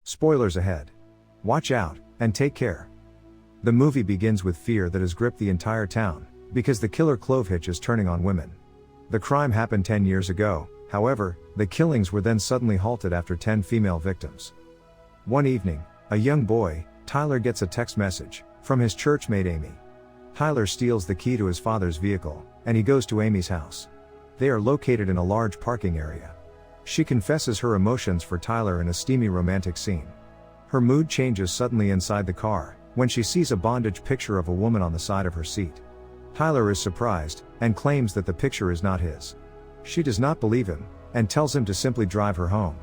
Spoilers ahead. Watch out, and take care. The movie begins with fear that has gripped the entire town, because the killer Clovehitch is turning on women. The crime happened 10 years ago, however, the killings were then suddenly halted after 10 female victims. One evening, a young boy, Tyler, gets a text message from his church mate Amy. Tyler steals the key to his father's vehicle, and he goes to Amy's house. They are located in a large parking area. She confesses her emotions for Tyler in a steamy romantic scene. Her mood changes suddenly inside the car, when she sees a bondage picture of a woman on the side of her seat. Tyler is surprised, and claims that the picture is not his. She does not believe him, and tells him to simply drive her home.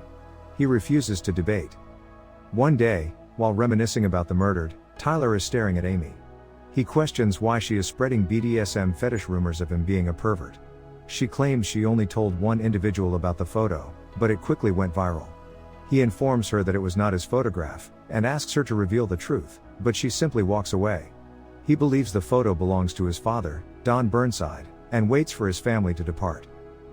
He refuses to debate. One day, while reminiscing about the murdered, Tyler is staring at Amy. He questions why she is spreading BDSM fetish rumors of him being a pervert. She claims she only told one individual about the photo, but it quickly went viral. He informs her that it was not his photograph, and asks her to reveal the truth, but she simply walks away. He believes the photo belongs to his father, Don Burnside, and waits for his family to depart.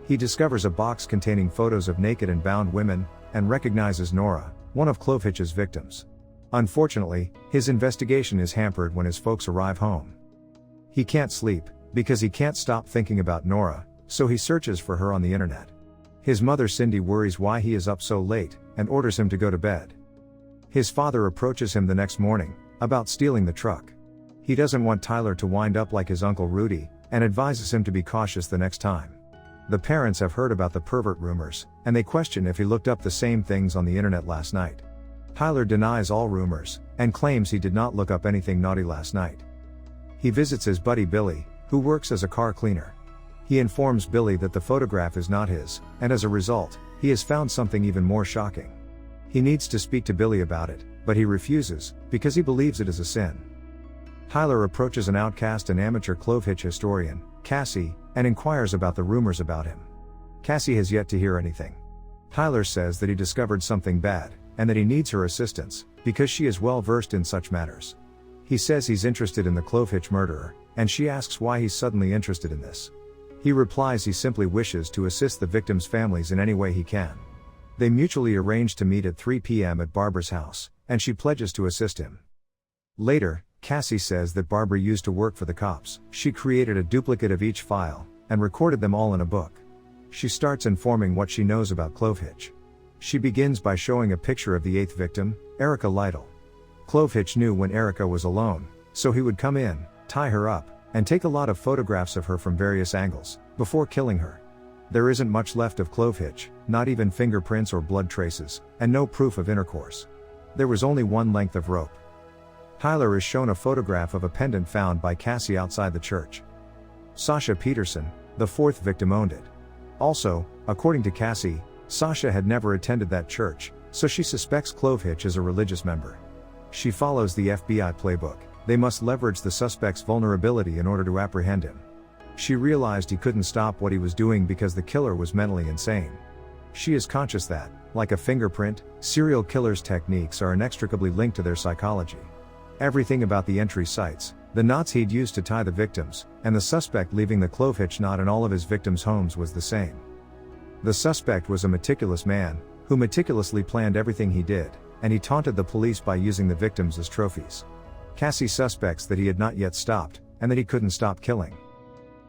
He discovers a box containing photos of naked and bound women, and recognizes Nora, one of Clovehitch's victims. Unfortunately, his investigation is hampered when his folks arrive home. He can't sleep, because he can't stop thinking about Nora, so he searches for her on the internet. His mother Cindy worries why he is up so late, and orders him to go to bed. His father approaches him the next morning, about stealing the truck. He doesn't want Tyler to wind up like his uncle Rudy, and advises him to be cautious the next time. The parents have heard about the pervert rumors, and they question if he looked up the same things on the internet last night. Tyler denies all rumors, and claims he did not look up anything naughty last night. He visits his buddy Billy, who works as a car cleaner. He informs Billy that the photograph is not his, and as a result, he has found something even more shocking. He needs to speak to Billy about it, but he refuses, because he believes it is a sin. Tyler approaches an outcast and amateur Clovehitch historian, Cassie, and inquires about the rumors about him. Cassie has yet to hear anything. Tyler says that he discovered something bad, and that he needs her assistance, because she is well versed in such matters. He says he's interested in the Clovehitch murderer, and she asks why he's suddenly interested in this. He replies he simply wishes to assist the victims' families in any way he can. They mutually arrange to meet at 3 p.m. at Barbara's house, and she pledges to assist him. Later, Cassie says that Barbara used to work for the cops. She created a duplicate of each file, and recorded them all in a book. She starts informing what she knows about Clovehitch. She begins by showing a picture of the 8th victim, Erica Lytle. Clovehitch knew when Erica was alone, so he would come in, tie her up, and take a lot of photographs of her from various angles, before killing her. There isn't much left of Clovehitch, not even fingerprints or blood traces, and no proof of intercourse. There was only one length of rope. Tyler is shown a photograph of a pendant found by Cassie outside the church. Sasha Peterson, the 4th victim, owned it. Also, according to Cassie, Sasha had never attended that church, so she suspects Clovehitch is a religious member. She follows the FBI playbook. They must leverage the suspect's vulnerability in order to apprehend him. She realized he couldn't stop what he was doing because the killer was mentally insane. She is conscious that, like a fingerprint, serial killers' techniques are inextricably linked to their psychology. Everything about the entry sites, the knots he'd used to tie the victims, and the suspect leaving the Clovehitch knot in all of his victims' homes was the same. The suspect was a meticulous man, who meticulously planned everything he did, and he taunted the police by using the victims as trophies. Cassie suspects that he had not yet stopped, and that he couldn't stop killing.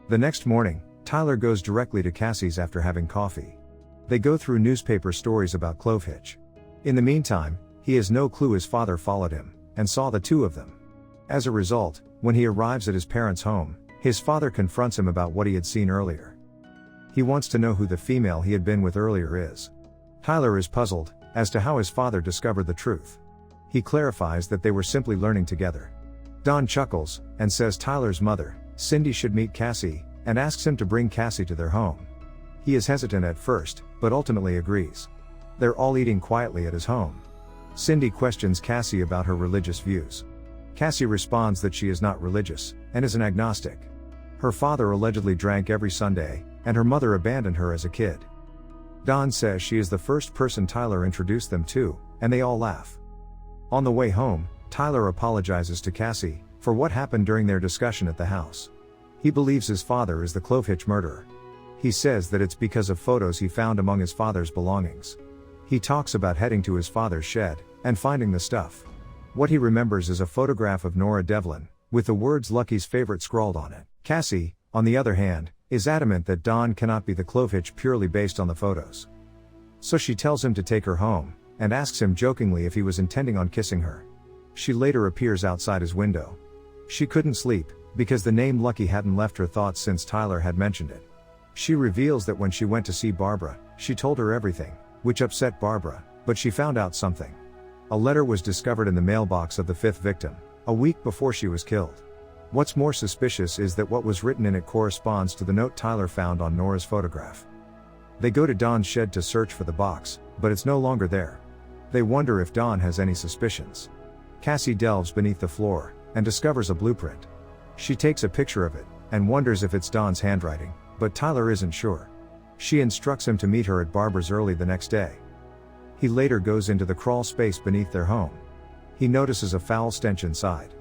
The next morning, Tyler goes directly to Cassie's after having coffee. They go through newspaper stories about Clovehitch. In the meantime, he has no clue his father followed him, and saw the two of them. As a result, when he arrives at his parents' home, his father confronts him about what he had seen earlier. He wants to know who the female he had been with earlier is. Tyler is puzzled as to how his father discovered the truth. He clarifies that they were simply learning together. Don chuckles, and says Tyler's mother, Cindy, should meet Cassie, and asks him to bring Cassie to their home. He is hesitant at first, but ultimately agrees. They're all eating quietly at his home. Cindy questions Cassie about her religious views. Cassie responds that she is not religious, and is an agnostic. Her father allegedly drank every Sunday, and her mother abandoned her as a kid. Don says she is the first person Tyler introduced them to, and they all laugh. On the way home, Tyler apologizes to Cassie for what happened during their discussion at the house. He believes his father is the Clovehitch murderer. He says that it's because of photos he found among his father's belongings. He talks about heading to his father's shed, and finding the stuff. What he remembers is a photograph of Nora Devlin, with the words Lucky's favorite scrawled on it. Cassie, on the other hand, is adamant that Don cannot be the Clovehitch purely based on the photos. So she tells him to take her home, and asks him jokingly if he was intending on kissing her. She later appears outside his window. She couldn't sleep, because the name Lucky hadn't left her thoughts since Tyler had mentioned it. She reveals that when she went to see Barbara, she told her everything, which upset Barbara, but she found out something. A letter was discovered in the mailbox of the fifth victim, a week before she was killed. What's more suspicious is that what was written in it corresponds to the note Tyler found on Nora's photograph. They go to Don's shed to search for the box, but it's no longer there. They wonder if Don has any suspicions. Cassie delves beneath the floor, and discovers a blueprint. She takes a picture of it, and wonders if it's Don's handwriting, but Tyler isn't sure. She instructs him to meet her at Barbara's early the next day. He later goes into the crawl space beneath their home. He notices a foul stench inside.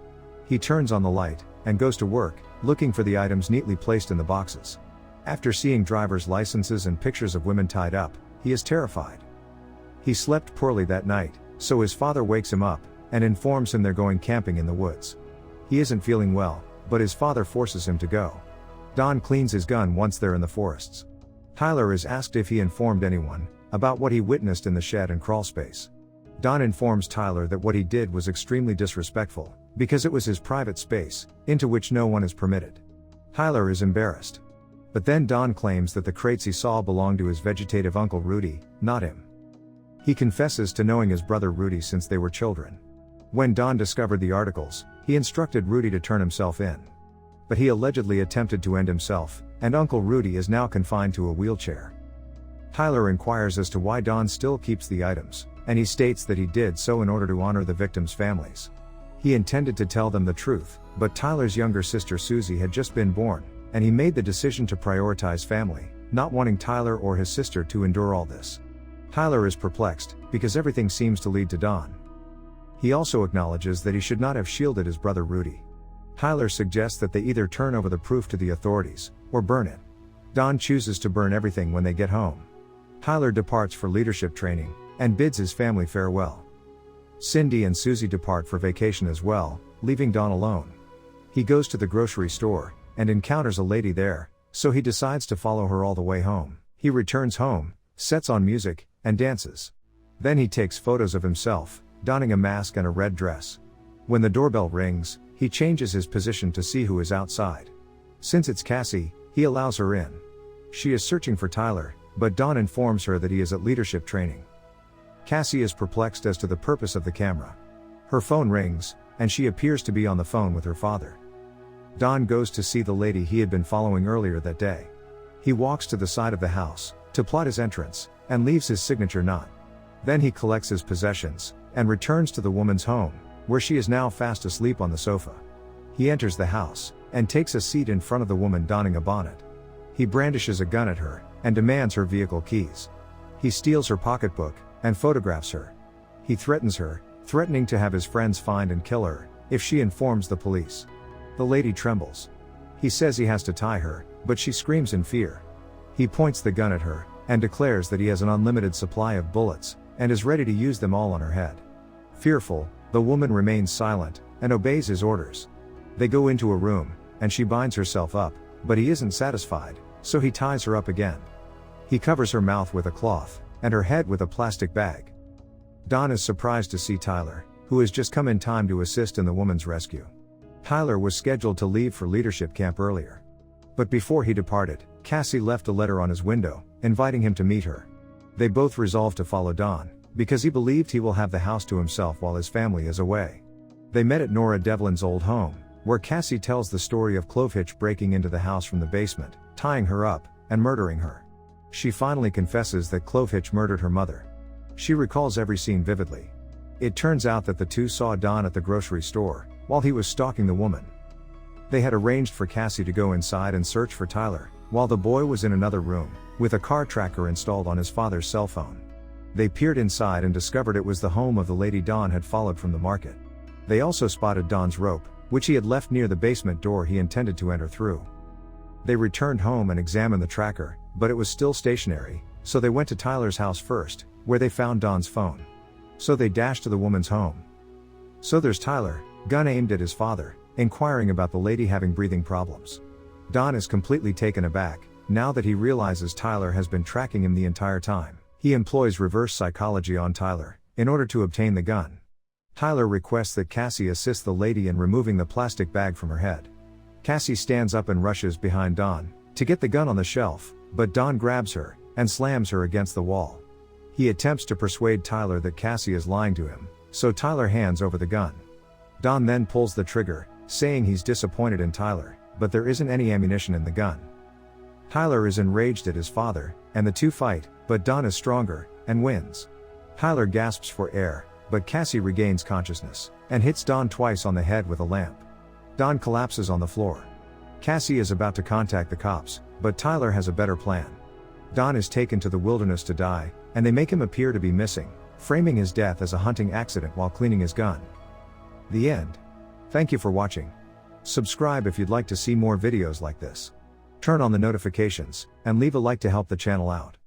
He turns on the light, and goes to work, looking for the items neatly placed in the boxes. After seeing driver's licenses and pictures of women tied up, he is terrified. He slept poorly that night, so his father wakes him up, and informs him they're going camping in the woods. He isn't feeling well, but his father forces him to go. Don cleans his gun once they're in the forests. Tyler is asked if he informed anyone about what he witnessed in the shed and crawl space. Don informs Tyler that what he did was extremely disrespectful, because it was his private space, into which no one is permitted. Tyler is embarrassed. But then Don claims that the crates he saw belonged to his vegetative uncle Rudy, not him. He confesses to knowing his brother Rudy since they were children. When Don discovered the articles, he instructed Rudy to turn himself in. But he allegedly attempted to end himself, and Uncle Rudy is now confined to a wheelchair. Tyler inquires as to why Don still keeps the items, and he states that he did so in order to honor the victims' families. He intended to tell them the truth, but Tyler's younger sister Susie had just been born, and he made the decision to prioritize family, not wanting Tyler or his sister to endure all this. Tyler is perplexed, because everything seems to lead to Don. He also acknowledges that he should not have shielded his brother Rudy. Tyler suggests that they either turn over the proof to the authorities, or burn it. Don chooses to burn everything when they get home. Tyler departs for leadership training, and bids his family farewell. Cindy and Susie depart for vacation as well, leaving Don alone. He goes to the grocery store, and encounters a lady there, so he decides to follow her all the way home. He returns home, sets on music, and dances. Then he takes photos of himself, donning a mask and a red dress. When the doorbell rings, he changes his position to see who is outside. Since it's Cassie, he allows her in. She is searching for Tyler, but Don informs her that he is at leadership training. Cassie is perplexed as to the purpose of the camera. Her phone rings, and she appears to be on the phone with her father. Don goes to see the lady he had been following earlier that day. He walks to the side of the house, to plot his entrance, and leaves his signature knot. Then he collects his possessions, and returns to the woman's home, where she is now fast asleep on the sofa. He enters the house, and takes a seat in front of the woman donning a bonnet. He brandishes a gun at her, and demands her vehicle keys. He steals her pocketbook, and photographs her. He threatens her, threatening to have his friends find and kill her, if she informs the police. The lady trembles. He says he has to tie her, but she screams in fear. He points the gun at her, and declares that he has an unlimited supply of bullets, and is ready to use them all on her head. Fearful, the woman remains silent, and obeys his orders. They go into a room, and she binds herself up, but he isn't satisfied, so he ties her up again. He covers her mouth with a cloth, and her head with a plastic bag. Don is surprised to see Tyler, who has just come in time to assist in the woman's rescue. Tyler was scheduled to leave for leadership camp earlier. But before he departed, Cassie left a letter on his window, inviting him to meet her. They both resolve to follow Don, because he believed he will have the house to himself while his family is away. They met at Nora Devlin's old home, where Cassie tells the story of Clovehitch breaking into the house from the basement, tying her up, and murdering her. She finally confesses that Clovehitch murdered her mother. She recalls every scene vividly. It turns out that the two saw Don at the grocery store, while he was stalking the woman. They had arranged for Cassie to go inside and search for Tyler, while the boy was in another room, with a car tracker installed on his father's cell phone. They peered inside and discovered it was the home of the lady Don had followed from the market. They also spotted Don's rope, which he had left near the basement door he intended to enter through. They returned home and examined the tracker, but it was still stationary, so they went to Tyler's house first, where they found Don's phone. So they dash to the woman's home. So there's Tyler, gun aimed at his father, inquiring about the lady having breathing problems. Don is completely taken aback, now that he realizes Tyler has been tracking him the entire time. He employs reverse psychology on Tyler, in order to obtain the gun. Tyler requests that Cassie assist the lady in removing the plastic bag from her head. Cassie stands up and rushes behind Don, to get the gun on the shelf, but Don grabs her, and slams her against the wall. He attempts to persuade Tyler that Cassie is lying to him, so Tyler hands over the gun. Don then pulls the trigger, saying he's disappointed in Tyler, but there isn't any ammunition in the gun. Tyler is enraged at his father, and the two fight, but Don is stronger, and wins. Tyler gasps for air, but Cassie regains consciousness, and hits Don twice on the head with a lamp. Don collapses on the floor. Cassie is about to contact the cops, but Tyler has a better plan. Don is taken to the wilderness to die, and they make him appear to be missing, framing his death as a hunting accident while cleaning his gun. The end. Thank you for watching. Subscribe if you'd like to see more videos like this. Turn on the notifications, and leave a like to help the channel out.